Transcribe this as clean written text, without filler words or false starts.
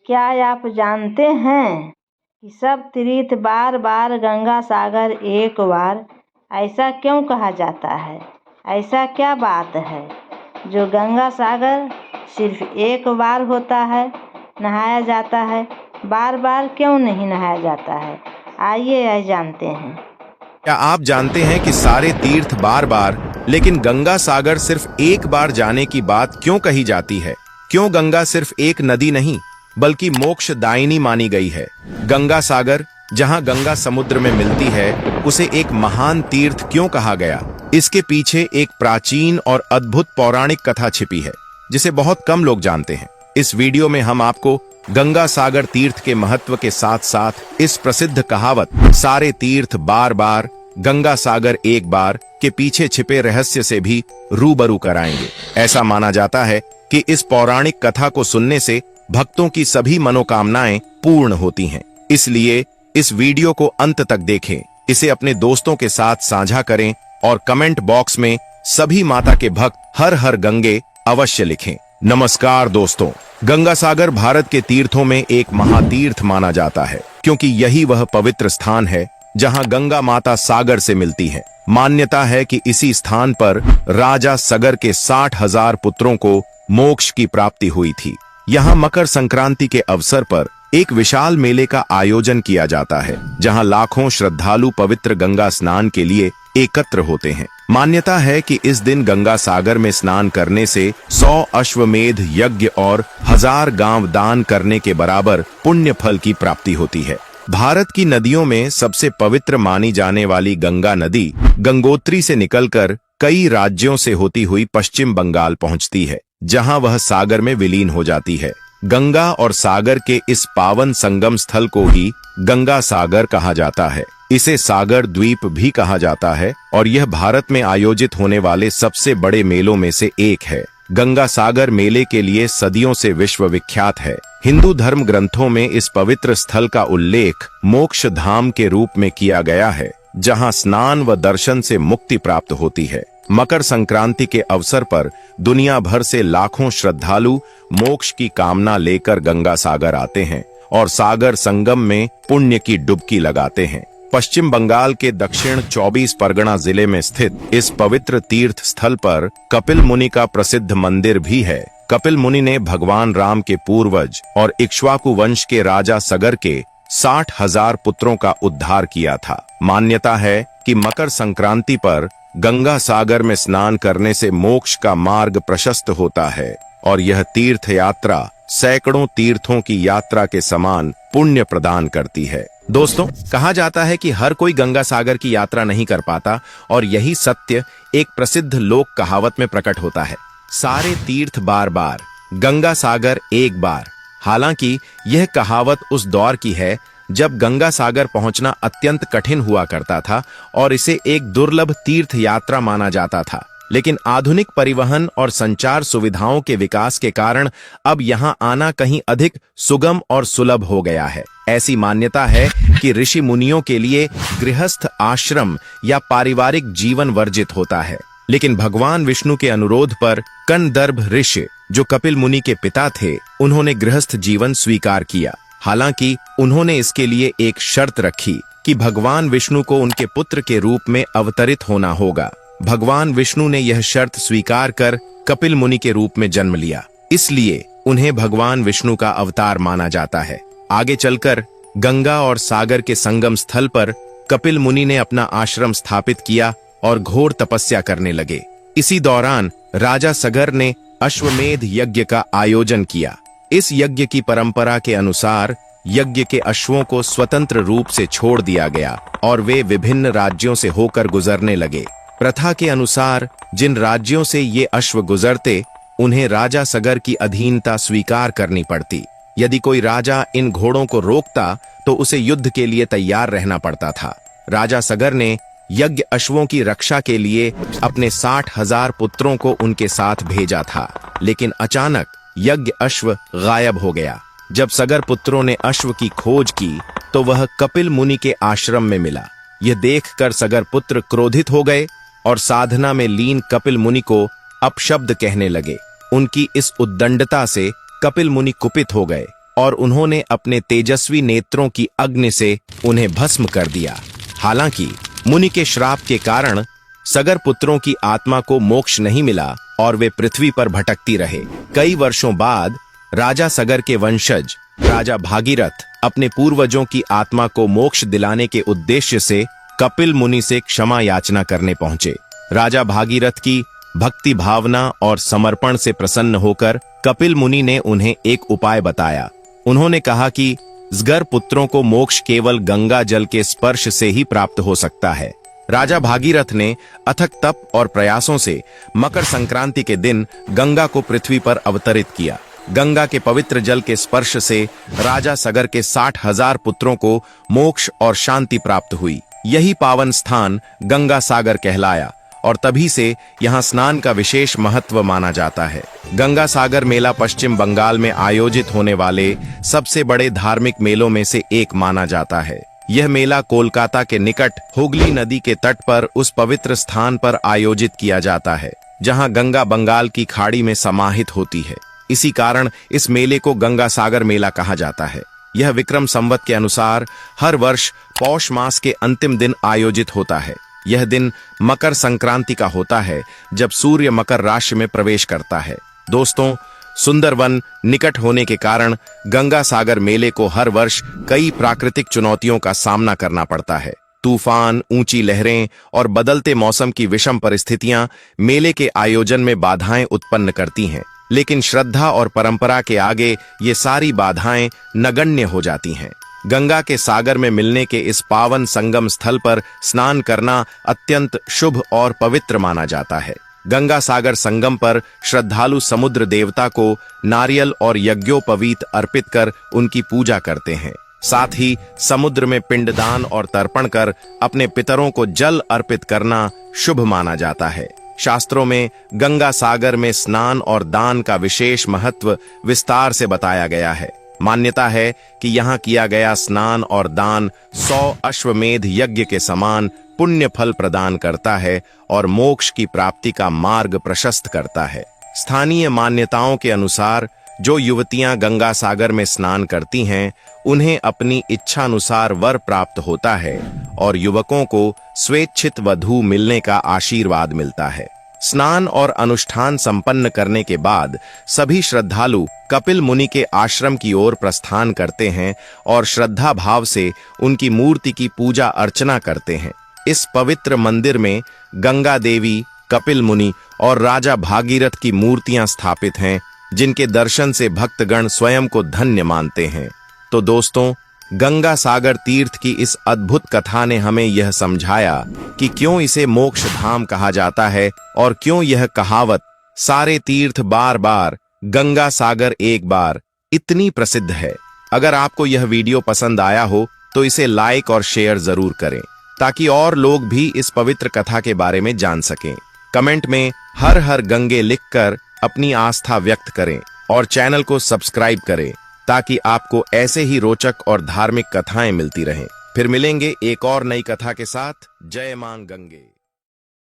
क्या आप जानते हैं कि सब तीर्थ बार बार गंगा सागर एक बार ऐसा क्यों कहा जाता है? ऐसा क्या बात है जो गंगा सागर सिर्फ एक बार होता है नहाया जाता है, बार बार क्यों नहीं नहाया जाता है? आइए यह जानते हैं। क्या आप जानते हैं कि सारे तीर्थ बार बार लेकिन गंगा सागर सिर्फ एक बार जाने की बात क्यों कही जाती है? क्यों गंगा सिर्फ एक नदी नहीं बल्कि मोक्षदायिनी मानी गई है? गंगा सागर, जहां गंगा समुद्र में मिलती है, उसे एक महान तीर्थ क्यों कहा गया? इसके पीछे एक प्राचीन और अद्भुत पौराणिक कथा छिपी है जिसे बहुत कम लोग जानते हैं। इस वीडियो में हम आपको गंगा सागर तीर्थ के महत्व के साथ साथ इस प्रसिद्ध कहावत सारे तीर्थ बार बार गंगा सागर एक बार के पीछे छिपे रहस्य से भी रूबरू कराएंगे। ऐसा माना जाता है कि इस पौराणिक कथा को सुनने से भक्तों की सभी मनोकामनाएं पूर्ण होती हैं। इसलिए इस वीडियो को अंत तक देखें, इसे अपने दोस्तों के साथ साझा करें और कमेंट बॉक्स में सभी माता के भक्त हर हर गंगे अवश्य लिखें। नमस्कार दोस्तों, गंगा सागर भारत के तीर्थों में एक महातीर्थ माना जाता है क्योंकि यही वह पवित्र स्थान है जहां गंगा माता सागर से मिलती है। मान्यता है कि इसी स्थान पर राजा सगर के 60,000 पुत्रों को मोक्ष की प्राप्ति हुई थी। यहाँ मकर संक्रांति के अवसर पर एक विशाल मेले का आयोजन किया जाता है जहां लाखों श्रद्धालु पवित्र गंगा स्नान के लिए एकत्र होते हैं। मान्यता है कि इस दिन गंगा सागर में स्नान करने से 100 अश्वमेध यज्ञ और 1000 गांव दान करने के बराबर पुण्य फल की प्राप्ति होती है। भारत की नदियों में सबसे पवित्र मानी जाने वाली गंगा नदी गंगोत्री से निकलकर कई राज्यों से होती हुई पश्चिम बंगाल पहुंचती है, जहां वह सागर में विलीन हो जाती है। गंगा और सागर के इस पावन संगम स्थल को ही गंगा सागर कहा जाता है। इसे सागर द्वीप भी कहा जाता है और यह भारत में आयोजित होने वाले सबसे बड़े मेलों में से एक है। गंगा सागर मेले के लिए सदियों से विश्व विख्यात है। हिंदू धर्म ग्रंथों में इस पवित्र स्थल का उल्लेख मोक्ष धाम के रूप में किया गया है, जहां स्नान व दर्शन से मुक्ति प्राप्त होती है। मकर संक्रांति के अवसर पर दुनिया भर से लाखों श्रद्धालु मोक्ष की कामना लेकर गंगा सागर आते हैं और सागर संगम में पुण्य की डुबकी लगाते हैं। पश्चिम बंगाल के दक्षिण 24 परगना जिले में स्थित इस पवित्र तीर्थ स्थल पर कपिल मुनि का प्रसिद्ध मंदिर भी है। कपिल मुनि ने भगवान राम के पूर्वज और इक्ष्वाकु वंश के राजा सगर के 60,000 पुत्रों का उद्धार किया था। मान्यता है कि मकर संक्रांति पर गंगा सागर में स्नान करने से मोक्ष का मार्ग प्रशस्त होता है और यह तीर्थ यात्रा सैकड़ों तीर्थों की यात्रा के समान पुण्य प्रदान करती है। दोस्तों, कहा जाता है कि हर कोई गंगा सागर की यात्रा नहीं कर पाता और यही सत्य एक प्रसिद्ध लोक कहावत में प्रकट होता है, सारे तीर्थ बार बार गंगा सागर एक बार। हालांकि यह कहावत उस दौर की है जब गंगा सागर पहुंचना अत्यंत कठिन हुआ करता था और इसे एक दुर्लभ तीर्थ यात्रा माना जाता था। लेकिन आधुनिक परिवहन और संचार सुविधाओं के विकास के कारण अब यहां आना कहीं अधिक सुगम और सुलभ हो गया है। ऐसी मान्यता है कि ऋषि मुनियों के लिए गृहस्थ आश्रम या पारिवारिक जीवन वर्जित होता है, लेकिन भगवान विष्णु के अनुरोध पर कंदर्भ ऋषि, जो कपिल मुनि के पिता थे, उन्होंने गृहस्थ जीवन स्वीकार किया। हालांकि उन्होंने इसके लिए एक शर्त रखी कि भगवान विष्णु को उनके पुत्र के रूप में अवतरित होना होगा। भगवान विष्णु ने यह शर्त स्वीकार कर कपिल मुनि के रूप में जन्म लिया, इसलिए उन्हें भगवान विष्णु का अवतार माना जाता है। आगे चलकर गंगा और सागर के संगम स्थल पर कपिल मुनि ने अपना आश्रम स्थापित किया और घोर तपस्या करने लगे। इसी दौरान राजा सगर ने अश्वमेध यज्ञ का आयोजन किया। इस यज्ञ की परंपरा के अनुसार यज्ञ के अश्वों को स्वतंत्र रूप से छोड़ दिया गया और वे विभिन्न राज्यों से होकर गुजरने लगे। प्रथा के अनुसार जिन राज्यों से ये अश्व गुजरते, उन्हें राजा सगर की अधीनता स्वीकार करनी पड़ती। यदि कोई राजा इन घोड़ों को रोकता तो उसे युद्ध के लिए तैयार रहना पड़ता था। राजा सगर ने यज्ञ अश्वों की रक्षा के लिए अपने 60,000 पुत्रों को उनके साथ भेजा था, लेकिन अचानक यज्ञ अश्व गायब हो गया। जब सगर पुत्रों ने अश्व की खोज की तो वह कपिल मुनि के आश्रम में मिला। यह देखकर सगर पुत्र क्रोधित हो गए और साधना में लीन कपिल मुनि को अपशब्द कहने लगे। उनकी इस उद्दंडता से कपिल मुनि कुपित हो गए और उन्होंने अपने तेजस्वी नेत्रों की अग्नि से उन्हें भस्म कर दिया। हालांकि मुनि के श्राप के कारण सगर पुत्रों की आत्मा को मोक्ष नहीं मिला और वे पृथ्वी पर भटकती रहे। कई वर्षों बाद राजा सगर के वंशज राजा भागीरथ अपने पूर्वजों की आत्मा को मोक्ष दिलाने के उद्देश्य से कपिल मुनि से क्षमा याचना करने पहुंचे। राजा भागीरथ की भक्ति भावना और समर्पण से प्रसन्न होकर कपिल मुनि ने उन्हें एक उपाय बताया। उन्होंने कहा कि सगर पुत्रों को मोक्ष केवल गंगा जल के स्पर्श से ही प्राप्त हो सकता है। राजा भागीरथ ने अथक तप और प्रयासों से मकर संक्रांति के दिन गंगा को पृथ्वी पर अवतरित किया। गंगा के पवित्र जल के स्पर्श से राजा सगर के 60,000 पुत्रों को मोक्ष और शांति प्राप्त हुई। यही पावन स्थान गंगा सागर कहलाया और तभी से यहाँ स्नान का विशेष महत्व माना जाता है। गंगा सागर मेला पश्चिम बंगाल में आयोजित होने वाले सबसे बड़े धार्मिक मेलों में से एक माना जाता है। यह मेला कोलकाता के निकट हुगली नदी के तट पर उस पवित्र स्थान पर आयोजित किया जाता है जहां गंगा बंगाल की खाड़ी में समाहित होती है। इसी कारण इस मेले को गंगा सागर मेला कहा जाता है। यह विक्रम संवत के अनुसार हर वर्ष पौष मास के अंतिम दिन आयोजित होता है। यह दिन मकर संक्रांति का होता है जब सूर्य मकर राशि में प्रवेश करता है। दोस्तों, सुंदरवन निकट होने के कारण गंगा सागर मेले को हर वर्ष कई प्राकृतिक चुनौतियों का सामना करना पड़ता है। तूफान, ऊंची लहरें और बदलते मौसम की विषम परिस्थितियां मेले के आयोजन में बाधाएं उत्पन्न करती हैं, लेकिन श्रद्धा और परंपरा के आगे ये सारी बाधाएं नगण्य हो जाती हैं। गंगा के सागर में मिलने के इस पावन संगम स्थल पर स्नान करना अत्यंत शुभ और पवित्र माना जाता है। गंगा सागर संगम पर श्रद्धालु समुद्र देवता को नारियल और यज्ञोपवीत अर्पित कर उनकी पूजा करते हैं। साथ ही समुद्र में पिंडदान और तर्पण कर अपने पितरों को जल अर्पित करना शुभ माना जाता है। शास्त्रों में गंगा सागर में स्नान और दान का विशेष महत्व विस्तार से बताया गया है। मान्यता है कि यहाँ किया गया स्नान और दान 100 अश्वमेध यज्ञ के समान पुण्य फल प्रदान करता है और मोक्ष की प्राप्ति का मार्ग प्रशस्त करता है। स्थानीय मान्यताओं के अनुसार जो युवतियां गंगा सागर में स्नान करती हैं, उन्हें अपनी इच्छानुसार वर प्राप्त होता है और युवकों को स्वेच्छित वधू मिलने का आशीर्वाद मिलता है। स्नान और अनुष्ठान संपन्न करने के बाद सभी श्रद्धालु कपिल मुनि के आश्रम की ओर प्रस्थान करते हैं और श्रद्धा भाव से उनकी मूर्ति की पूजा अर्चना करते हैं। इस पवित्र मंदिर में गंगा देवी, कपिल मुनि और राजा भागीरथ की मूर्तियां स्थापित हैं, जिनके दर्शन से भक्तगण स्वयं को धन्य मानते हैं। तो दोस्तों, गंगा सागर तीर्थ की इस अद्भुत कथा ने हमें यह समझाया कि क्यों इसे मोक्ष धाम कहा जाता है और क्यों यह कहावत सारे तीर्थ बार बार, गंगा सागर एक बार इतनी प्रसिद्ध है। अगर आपको यह वीडियो पसंद आया हो तो इसे लाइक और शेयर जरूर करें ताकि और लोग भी इस पवित्र कथा के बारे में जान सकें। कमेंट में हर हर गंगे लिखकर अपनी आस्था व्यक्त करें और चैनल को सब्सक्राइब करें ताकि आपको ऐसे ही रोचक और धार्मिक कथाएं मिलती रहें। फिर मिलेंगे एक और नई कथा के साथ। जय मां गंगे।